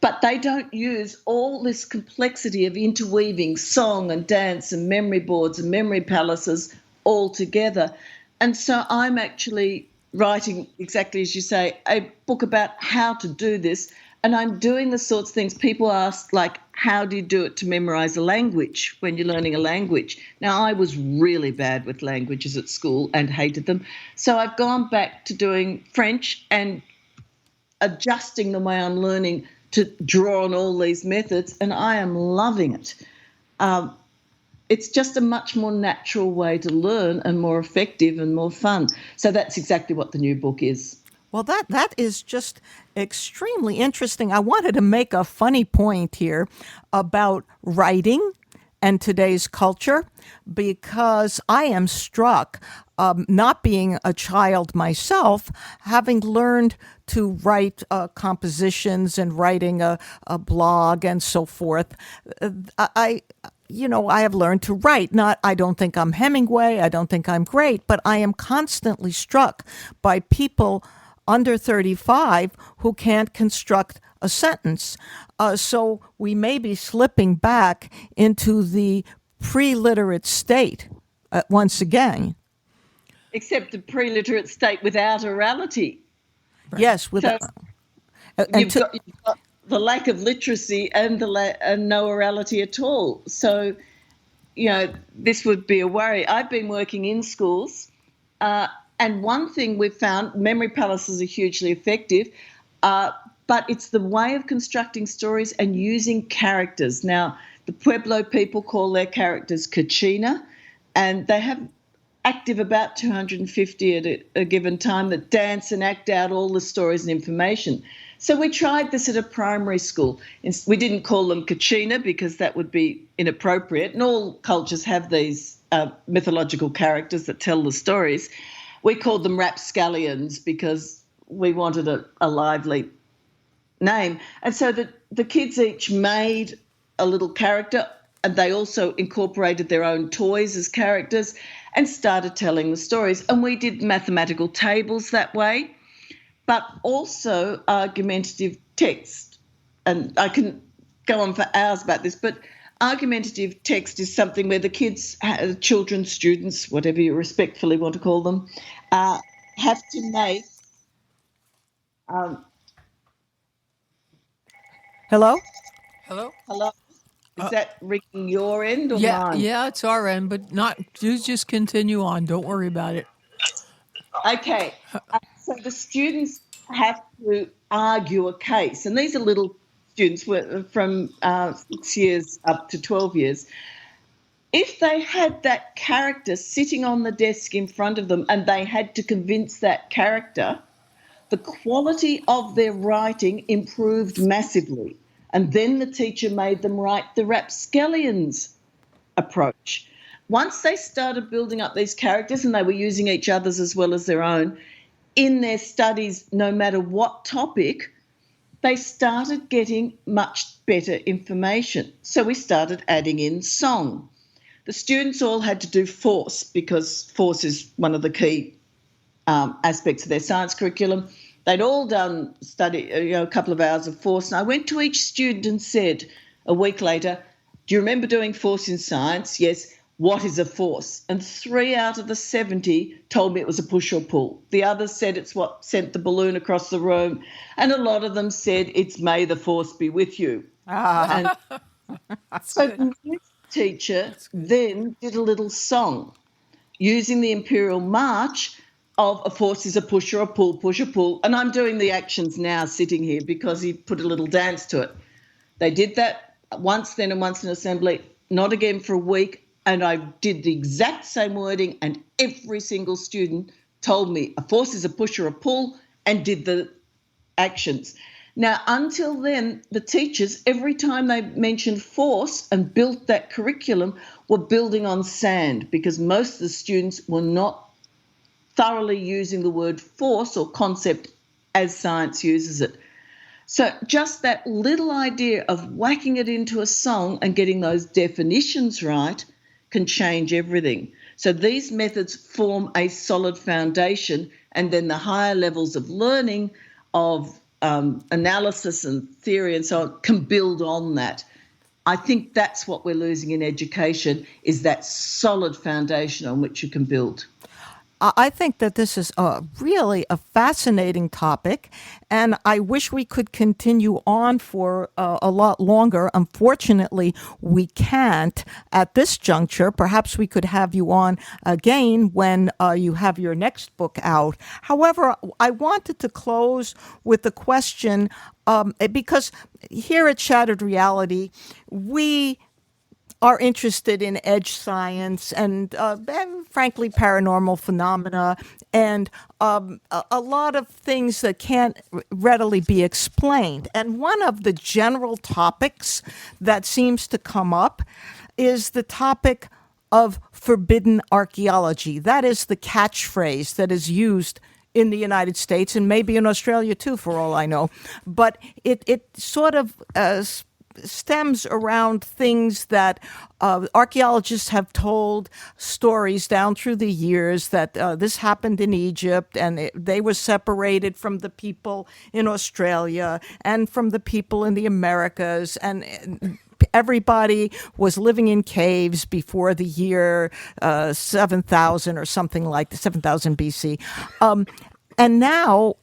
But they don't use all this complexity of interweaving song and dance and memory boards and memory palaces all together. And so I'm actually writing, exactly as you say, a book about how to do this. And I'm doing the sorts of things people ask, like, how do you do it to memorize a language when you're learning a language? Now, I was really bad with languages at school and hated them. So I've gone back to doing French and adjusting the way I'm learning to draw on all these methods, and I am loving it. It's just a much more natural way to learn and more effective and more fun. So that's exactly what the new book is. Well, that is just extremely interesting. I wanted to make a funny point here about writing and today's culture, because I am struck, not being a child myself, having learned to write compositions and writing a blog and so forth. I have learned to write. I don't think I'm Hemingway, I don't think I'm great, but I am constantly struck by people under 35 who can't construct a sentence. So we may be slipping back into the pre-literate state once again. Except the pre-literate state without orality. Right. Yes, without. You've got the lack of literacy and no orality at all. So, this would be a worry. I've been working in schools, and one thing we've found, memory palaces are hugely effective, but it's the way of constructing stories and using characters. Now, the Pueblo people call their characters kachina, and they have active about 250 at a given time that dance and act out all the stories and information. So we tried this at a primary school. We didn't call them kachina because that would be inappropriate, and all cultures have these mythological characters that tell the stories. We called them rapscallions because we wanted a lively name. And so the kids each made a little character, and they also incorporated their own toys as characters and started telling the stories. And we did mathematical tables that way, but also argumentative text. And I can go on for hours about this, but argumentative text is something where the kids, children, students, whatever you respectfully want to call them, have to make. Hello? Hello? Hello? Is that ringing your end or Yeah, mine? yeah, it's our end, but not. You just continue on. Don't worry about it. Okay. So the students have to argue a case, and these are little students from 6 years up to 12 years. If they had that character sitting on the desk in front of them and they had to convince that character, the quality of their writing improved massively. And then the teacher made them write the rapscallions approach. Once they started building up these characters and they were using each other's as well as their own, in their studies, no matter what topic, they started getting much better information. So we started adding in song. The students all had to do force because force is one of the key aspects of their science curriculum. They'd all done a couple of hours of force, and I went to each student and said a week later, do you remember doing force in science? Yes. What is a force? And 3 out of the 70 told me it was a push or pull. The others said it's what sent the balloon across the room, and a lot of them said it's may the force be with you. And so the music teacher then did a little song using the Imperial March of a force is a push or a pull, and I'm doing the actions now sitting here because he put a little dance to it. They did that once then and once in assembly, not again for a week, and I did the exact same wording, and every single student told me a force is a push or a pull and did the actions. Now, until then, the teachers, every time they mentioned force and built that curriculum, were building on sand because most of the students were not thoroughly using the word force or concept as science uses it. So just that little idea of whacking it into a song and getting those definitions right can change everything. So these methods form a solid foundation, and then the higher levels of learning of analysis and theory and so on can build on that. I think that's what we're losing in education, is that solid foundation on which you can build. I think that this is really a fascinating topic, and I wish we could continue on for a lot longer. Unfortunately, we can't at this juncture. Perhaps we could have you on again when you have your next book out. However, I wanted to close with the question, because here at Shattered Reality, we are interested in edge science and frankly, paranormal phenomena and a lot of things that can't readily be explained. And one of the general topics that seems to come up is the topic of forbidden archaeology. That is the catchphrase that is used in the United States and maybe in Australia too, for all I know. But it sort of stems around things that archaeologists have told stories down through the years that this happened in Egypt and they were separated from the people in Australia and from the people in the Americas, and everybody was living in caves before the year 7,000 or something like 7,000 BC. And now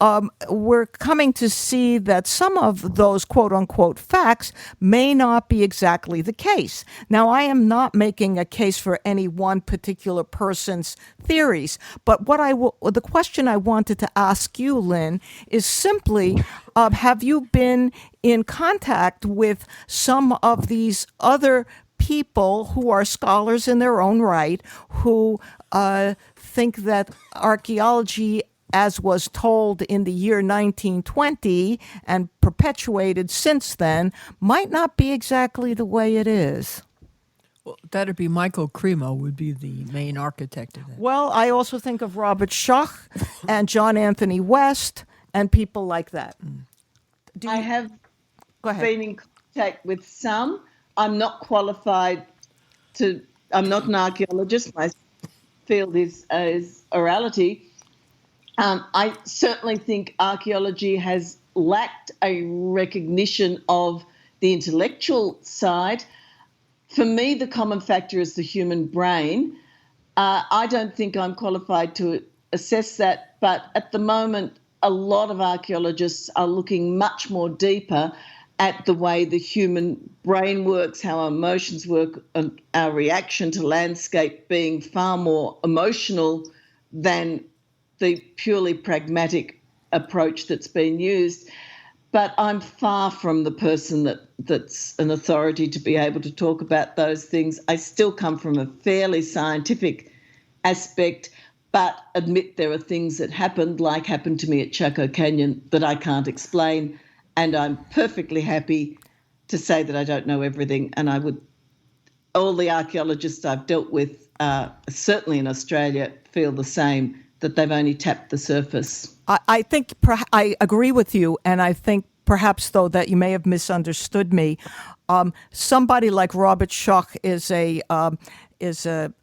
we're coming to see that some of those quote-unquote facts may not be exactly the case. Now, I am not making a case for any one particular person's theories, but the question I wanted to ask you, Lynne, is simply, have you been in contact with some of these other people who are scholars in their own right, who think that archaeology, as was told in the year 1920 and perpetuated since then, might not be exactly the way it is? Well, that'd be Michael Cremo would be the main architect of that. Well, I also think of Robert Schoch and John Anthony West and people like that. I have Go ahead. been in contact with some. I'm not qualified to. I'm not an archaeologist. My field is orality. I certainly think archaeology has lacked a recognition of the intellectual side. For me, the common factor is the human brain. I don't think I'm qualified to assess that, but at the moment, a lot of archaeologists are looking much more deeper at the way the human brain works, how our emotions work, and our reaction to landscape being far more emotional than the purely pragmatic approach that's been used. But I'm far from the person that's an authority to be able to talk about those things. I still come from a fairly scientific aspect, but admit there are things that happened, like happened to me at Chaco Canyon, that I can't explain. And I'm perfectly happy to say that I don't know everything. And all the archaeologists I've dealt with, certainly in Australia, feel the same, that they've only tapped the surface. I think I agree with you, and I think perhaps, though, that you may have misunderstood me. Somebody like Robert Schoch is a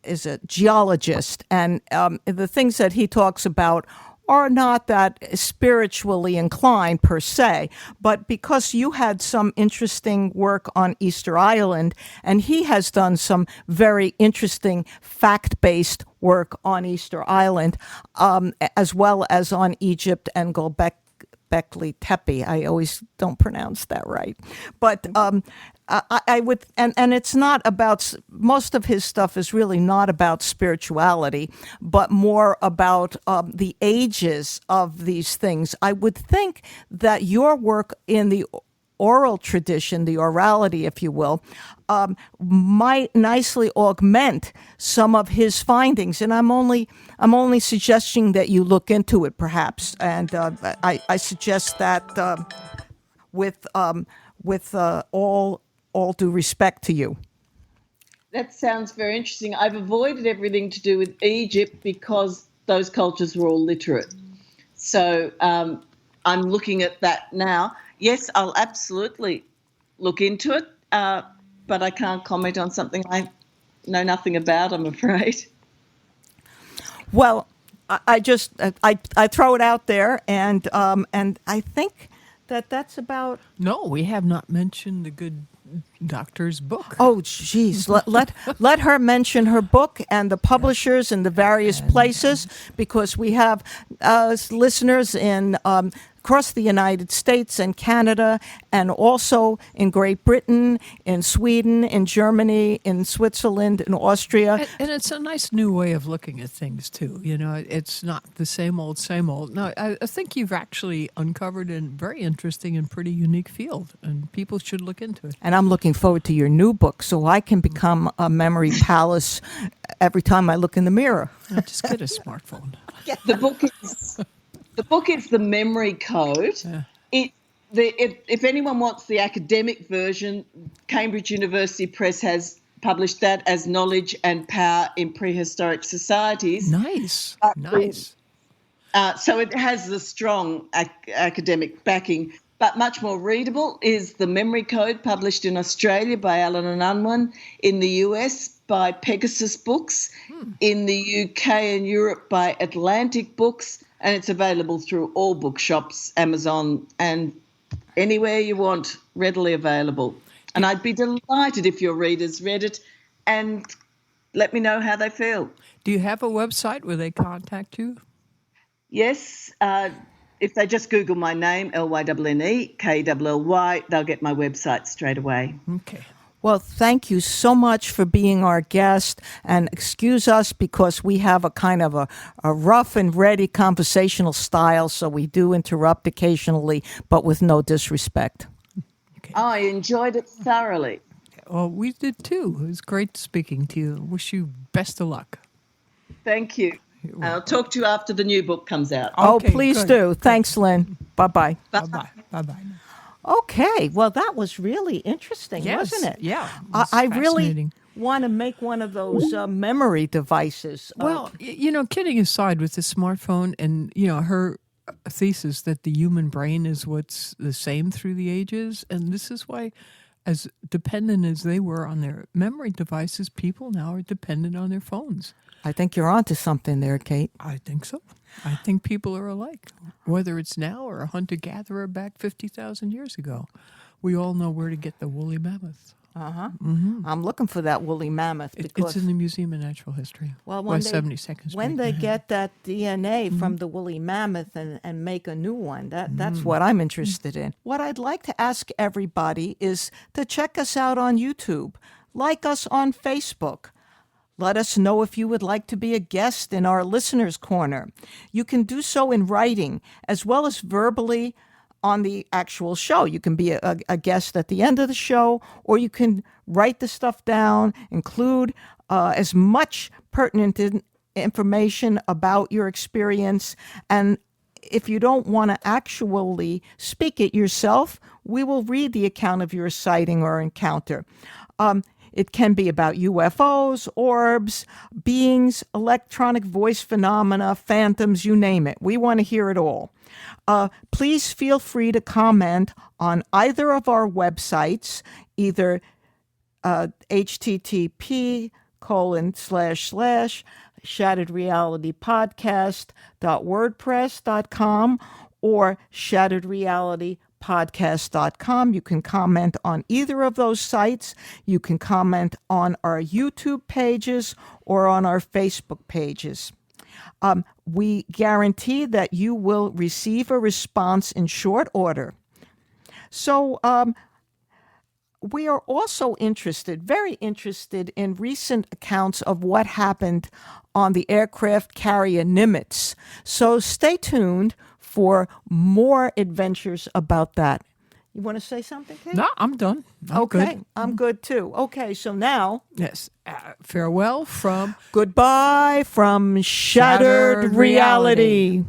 geologist, and the things that he talks about are not that spiritually inclined per se, but because you had some interesting work on Easter Island, and he has done some very interesting fact-based work on Easter Island, as well as on Egypt and Göbekli Tepe. I always don't pronounce that right, but I would, and it's not about, most of his stuff is really not about spirituality, but more about the ages of these things. I would think that your work in the oral tradition, the orality, if you will, might nicely augment some of his findings. And I'm only suggesting that you look into it, perhaps. And I suggest that with all due respect to you. That sounds very interesting. I've avoided everything to do with Egypt because those cultures were all literate. So I'm looking at that now. Yes, I'll absolutely look into it, but I can't comment on something I know nothing about, I'm afraid. Well, I just throw it out there, and I think that's about. No, we have not mentioned the good doctor's book. Oh, geez. Let her mention her book and the publishers and the various places, because we have listeners in across the United States and Canada, and also in Great Britain, in Sweden, in Germany, in Switzerland, in Austria. And it's a nice new way of looking at things, too. You know, it's not the same old, same old. No, I think you've actually uncovered a very interesting and pretty unique field, and people should look into it. And I'm looking forward to your new book, so I can become a memory palace every time I look in the mirror. Just get a smartphone. The book is The Memory Code. Yeah. If anyone wants the academic version, Cambridge University Press has published that as Knowledge and Power in Prehistoric Societies. Nice. So it has the strong academic backing, but much more readable is The Memory Code, published in Australia by Allen and Unwin, in the US by Pegasus Books, in the UK and Europe by Atlantic Books, and it's available through all bookshops, Amazon, and anywhere you want, readily available. And I'd be delighted if your readers read it and let me know how they feel. Do you have a website where they contact you? Yes. If they just Google my name, LYNNE, they'll get my website straight away. Okay. Well, thank you so much for being our guest, and excuse us because we have a kind of a rough and ready conversational style, so we do interrupt occasionally, but with no disrespect. Okay. I enjoyed it thoroughly. Well, we did too. It was great speaking to you. Wish you best of luck. Thank you. I'll talk to you after the new book comes out. Okay, please do. Thanks, Lynne. Bye-bye. Bye-bye. Bye-bye. Okay, well, that was really interesting, wasn't it? Yeah. I really want to make one of those memory devices. Well, kidding aside with the smartphone and, her thesis that the human brain is what's the same through the ages. And this is why, as dependent as they were on their memory devices, people now are dependent on their phones. I think you're onto something there, Kate. I think so. I think people are alike, whether it's now or a hunter-gatherer back 50,000 years ago. We all know where to get the woolly mammoth. I'm looking for that woolly mammoth because It's in the Museum of Natural History. well, West 72nd Street. when they get that DNA from the woolly mammoth and make a new one, that's what I'm interested in. What I'd like to ask everybody is to check us out on YouTube, like us on Facebook. Let us know if you would like to be a guest in our Listener's Corner. You can do so in writing as well as verbally on the actual show. You can be a guest at the end of the show, or you can write the stuff down, include as much pertinent information about your experience. And if you don't want to actually speak it yourself, we will read the account of your sighting or encounter. It can be about UFOs, orbs, beings, electronic voice phenomena, phantoms, you name it. We want to hear it all. Please feel free to comment on either of our websites, either http://shatteredrealitypodcast.wordpress.com or shatteredrealitypodcast.com. You can comment on either of those sites. You can comment on our YouTube pages or on our Facebook pages. We guarantee that you will receive a response in short order. So we are also very interested in recent accounts of what happened on the aircraft carrier Nimitz. So stay tuned for more adventures about that. You want to say something, Kate? No, I'm done. I'm okay, good. I'm good too. Okay, so now... Yes. Farewell from... Goodbye from Shattered Reality.